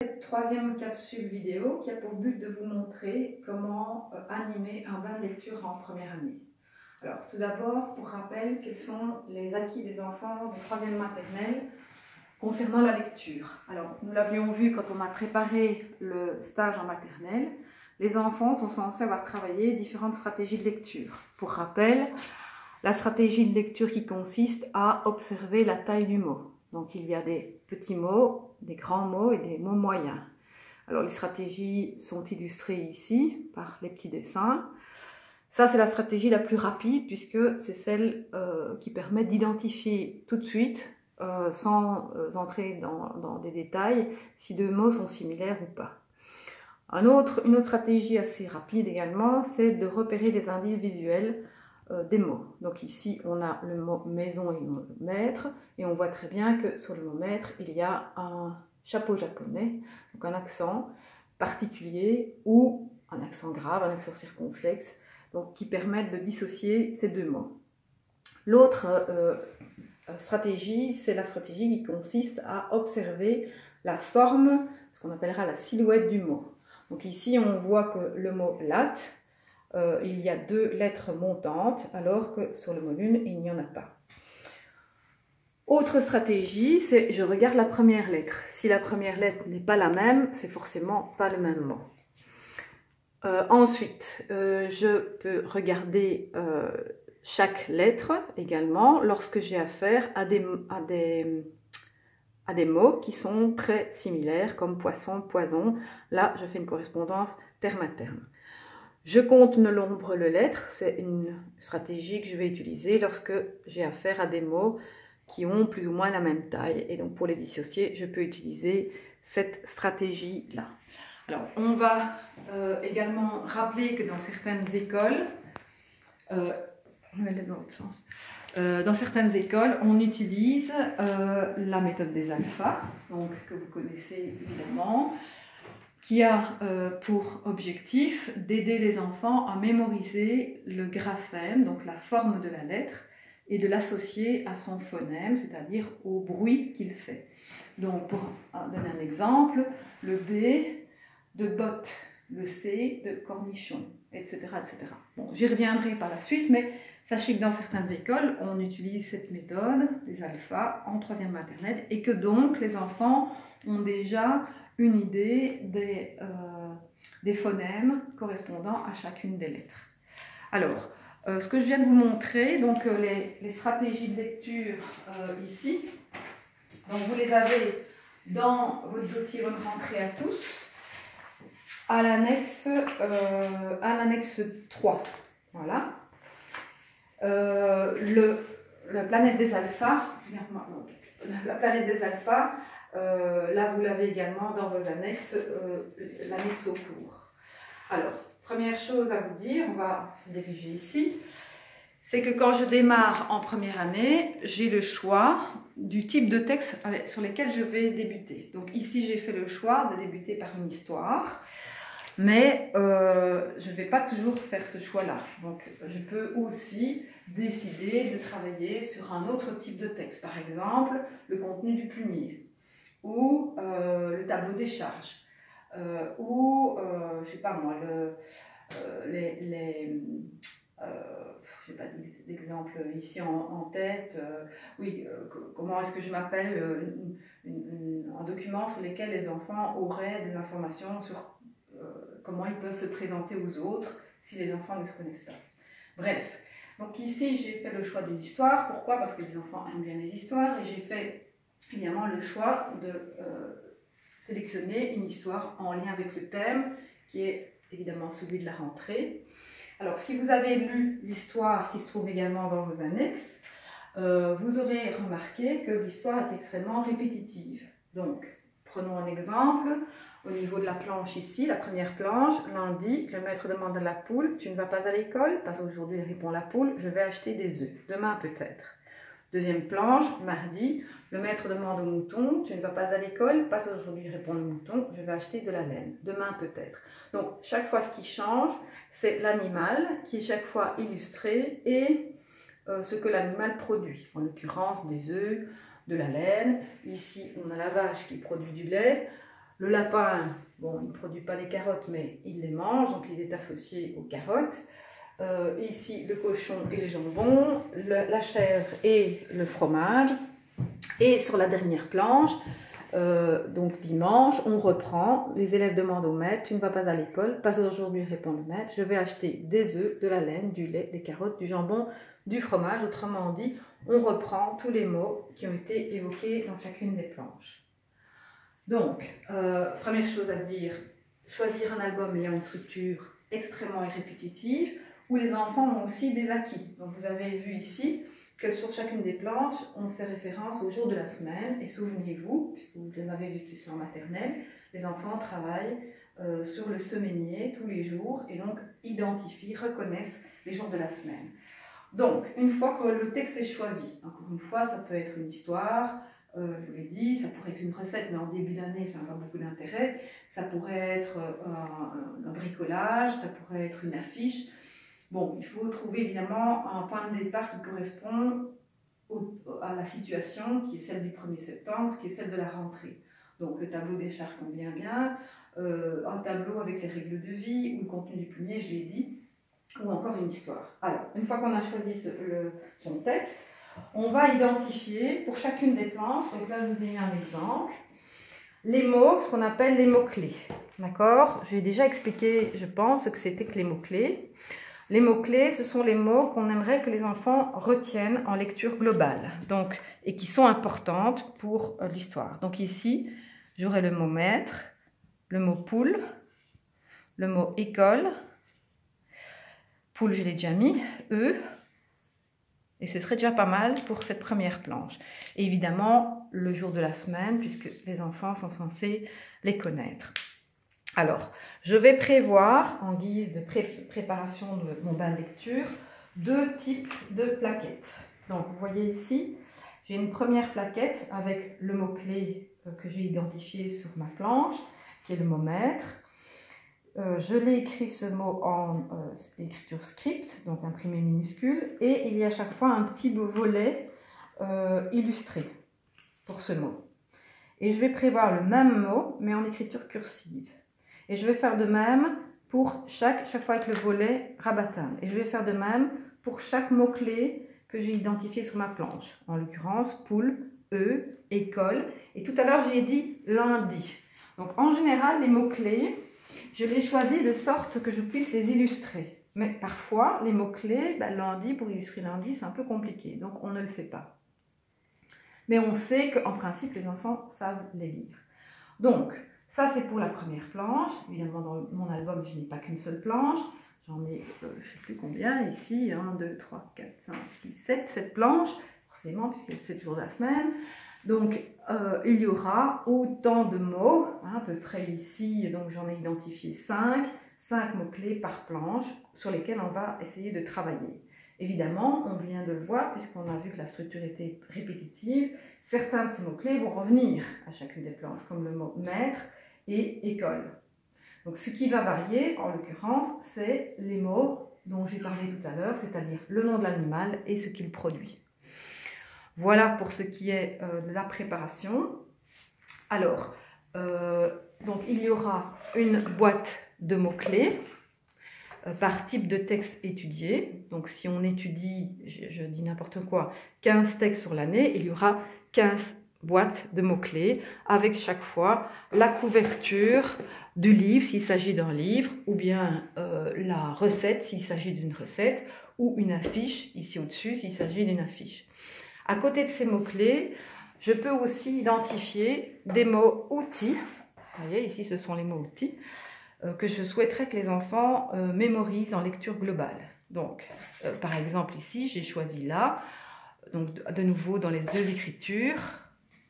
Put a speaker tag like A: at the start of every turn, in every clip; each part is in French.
A: Cette troisième capsule vidéo qui a pour but de vous montrer comment animer un bain de lecture en première année. Alors tout d'abord, pour rappel, quels sont les acquis des enfants de troisième maternelle concernant la lecture. Alors nous l'avions vu quand on a préparé le stage en maternelle, les enfants sont censés avoir travaillé différentes stratégies de lecture. Pour rappel, la stratégie de lecture qui consiste à observer la taille du mot. Donc il y a des petits mots, des grands mots et des mots moyens. Alors les stratégies sont illustrées ici par les petits dessins. Ça c'est la stratégie la plus rapide puisque c'est celle qui permet d'identifier tout de suite, sans entrer dans des détails, si deux mots sont similaires ou pas. Une autre stratégie assez rapide également, c'est de repérer les indices visuels des mots. Donc ici, on a le mot maison et le mot maître, et on voit très bien que sur le mot maître, il y a un chapeau japonais, donc un accent particulier ou un accent grave, un accent circonflexe, donc qui permettent de dissocier ces deux mots. L'autre stratégie, c'est la stratégie qui consiste à observer la forme, ce qu'on appellera la silhouette du mot. Donc ici, on voit que le mot latte, il y a deux lettres montantes, alors que sur le mot lune, il n'y en a pas. Autre stratégie, c'est je regarde la première lettre. Si la première lettre n'est pas la même, c'est forcément pas le même mot. Ensuite, je peux regarder chaque lettre également lorsque j'ai affaire à des mots qui sont très similaires, comme poisson, poison. Là, je fais une correspondance terme à terme. Je compte le nombre de lettres, c'est une stratégie que je vais utiliser lorsque j'ai affaire à des mots qui ont plus ou moins la même taille. Et donc pour les dissocier, je peux utiliser cette stratégie-là. Alors on va également rappeler que dans certaines écoles, dans certaines écoles, on utilise la méthode des alphas, donc que vous connaissez évidemment, qui a pour objectif d'aider les enfants à mémoriser le graphème, donc la forme de la lettre, et de l'associer à son phonème, c'est-à-dire au bruit qu'il fait. Donc, pour donner un exemple, le B de botte, le C de cornichon, etc. etc. Bon, j'y reviendrai par la suite, mais sachez que dans certaines écoles, on utilise cette méthode des alphas en troisième maternelle, et que donc les enfants ont déjà une idée des phonèmes correspondant à chacune des lettres. Alors, ce que je viens de vous montrer, donc les stratégies de lecture ici, donc vous les avez dans votre dossier Bonne rentrée à tous, à l'annexe 3. Voilà. La planète des alphas, là vous l'avez également dans vos annexes, l'annexe au cours. Alors, première chose à vous dire, on va se diriger ici, c'est que quand je démarre en première année, j'ai le choix du type de texte sur lesquels je vais débuter. Donc ici, j'ai fait le choix de débuter par une histoire, mais je ne vais pas toujours faire ce choix-là. Donc je peux aussi décider de travailler sur un autre type de texte, par exemple le contenu du plumier, ou le tableau des charges, ou je sais pas moi, je n'ai pas d'exemple ici en tête, comment est-ce que je m'appelle, un document sur lequel les enfants auraient des informations sur comment ils peuvent se présenter aux autres si les enfants ne se connaissent pas. Bref, donc ici j'ai fait le choix d'une histoire. Pourquoi? Parce que les enfants aiment bien les histoires, et j'ai fait évidemment le choix de sélectionner une histoire en lien avec le thème qui est évidemment celui de la rentrée. Alors si vous avez lu l'histoire qui se trouve également dans vos annexes, vous aurez remarqué que l'histoire est extrêmement répétitive. Donc prenons un exemple. Au niveau de la planche ici, la première planche, lundi, le maître demande à la poule, tu ne vas pas à l'école? Pas aujourd'hui, répond la poule, je vais acheter des œufs, demain peut-être. Deuxième planche, mardi, le maître demande au mouton, tu ne vas pas à l'école? Pas aujourd'hui, répond le mouton, je vais acheter de la laine, demain peut-être. Donc chaque fois ce qui change, c'est l'animal qui est chaque fois illustré et ce que l'animal produit, en l'occurrence des œufs, de la laine. Ici, on a la vache qui produit du lait. Le lapin, bon, il ne produit pas des carottes, mais il les mange, donc il est associé aux carottes. Ici, le cochon et le jambon, la chèvre et le fromage. Et sur la dernière planche, donc dimanche, on reprend. Les élèves demandent au maître, tu ne vas pas à l'école, pas aujourd'hui, répond le maître. Je vais acheter des œufs, de la laine, du lait, des carottes, du jambon, du fromage. Autrement dit, on reprend tous les mots qui ont été évoqués dans chacune des planches. Donc, première chose à dire, choisir un album ayant une structure extrêmement répétitive, où les enfants ont aussi des acquis. Donc, vous avez vu ici que sur chacune des planches, on fait référence au jour de la semaine. Et souvenez-vous, puisque vous les avez vécus en maternelle, les enfants travaillent sur le semainier tous les jours et donc identifient, reconnaissent les jours de la semaine. Donc, une fois que le texte est choisi, encore une fois, ça peut être une histoire, je vous l'ai dit, ça pourrait être une recette, mais en début d'année, ça n'a pas beaucoup d'intérêt. Ça pourrait être un bricolage, ça pourrait être une affiche. Bon, il faut trouver évidemment un point de départ qui correspond à la situation, qui est celle du 1er septembre, qui est celle de la rentrée. Donc, le tableau des charges convient bien, un tableau avec les règles de vie, ou le contenu du premier, je l'ai dit, ou encore une histoire. Alors, une fois qu'on a choisi son texte, on va identifier pour chacune des planches, donc là je vous ai mis un exemple, les mots, ce qu'on appelle les mots-clés. D'accord? J'ai déjà expliqué, je pense, ce que c'était que les mots-clés. Les mots-clés, ce sont les mots qu'on aimerait que les enfants retiennent en lecture globale, donc, et qui sont importantes pour l'histoire. Donc ici, j'aurai le mot maître, le mot poule, le mot école, poule je l'ai déjà mis, œufs, et ce serait déjà pas mal pour cette première planche. Et évidemment, le jour de la semaine, puisque les enfants sont censés les connaître. Alors, je vais prévoir, en guise de préparation de mon bain de lecture, 2 types de plaquettes. Donc, vous voyez ici, j'ai une première plaquette avec le mot-clé que j'ai identifié sur ma planche, qui est le mot maître. Je l'ai écrit ce mot en écriture script, donc imprimé minuscule, et il y a à chaque fois un petit volet illustré pour ce mot. Et je vais prévoir le même mot, mais en écriture cursive. Et je vais faire de même pour chaque fois avec le volet rabattable. Et je vais faire de même pour chaque mot-clé que j'ai identifié sur ma planche. En l'occurrence, poule, œufs, école. Et tout à l'heure, j'ai dit lundi. Donc en général, les mots-clés, je les choisis de sorte que je puisse les illustrer. Mais parfois, les mots-clés, lundi, pour illustrer lundi, c'est un peu compliqué. Donc, on ne le fait pas. Mais on sait qu'en principe, les enfants savent les lire. Donc, ça, c'est pour la première planche. Évidemment, dans mon album, je n'ai pas qu'une seule planche. J'en ai, je ne sais plus combien, ici, 1, 2, 3, 4, 5, 6, 7 planches, forcément, puisqu'il y a 7 jours de la semaine. Donc, il y aura autant de mots, à peu près ici, donc j'en ai identifié 5 mots-clés par planche sur lesquels on va essayer de travailler. Évidemment, on vient de le voir, puisqu'on a vu que la structure était répétitive, certains de ces mots-clés vont revenir à chacune des planches, comme le mot maître et école. Donc, ce qui va varier, en l'occurrence, c'est les mots dont j'ai parlé tout à l'heure, c'est-à-dire le nom de l'animal et ce qu'il produit. Voilà pour ce qui est de la préparation. Alors, donc il y aura une boîte de mots-clés par type de texte étudié. Donc si on étudie, je dis n'importe quoi, 15 textes sur l'année, il y aura 15 boîtes de mots-clés avec chaque fois la couverture du livre s'il s'agit d'un livre, ou bien la recette s'il s'agit d'une recette, ou une affiche ici au-dessus s'il s'agit d'une affiche. À côté de ces mots-clés, je peux aussi identifier des mots outils. Vous voyez, ici, ce sont les mots outils que je souhaiterais que les enfants mémorisent en lecture globale. Donc, par exemple, ici, j'ai choisi là, donc de nouveau dans les 2 écritures,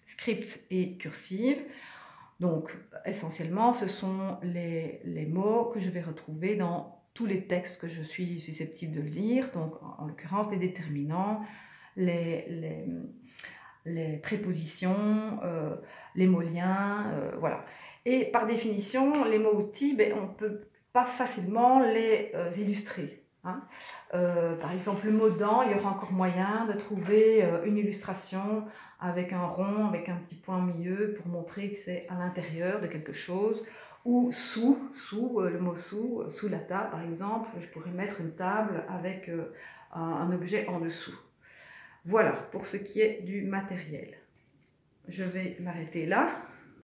A: script et cursive. Donc, essentiellement, ce sont les mots que je vais retrouver dans tous les textes que je suis susceptible de lire. Donc, en l'occurrence, les déterminants, les prépositions, les mots liens, voilà. Et par définition, les mots outils, on ne peut pas facilement les illustrer. Hein. Par exemple, le mot dent, il y aura encore moyen de trouver une illustration avec un rond, avec un petit point au milieu pour montrer que c'est à l'intérieur de quelque chose. Ou le mot sous la table par exemple, je pourrais mettre une table avec un objet en dessous. Voilà pour ce qui est du matériel. Je vais m'arrêter là.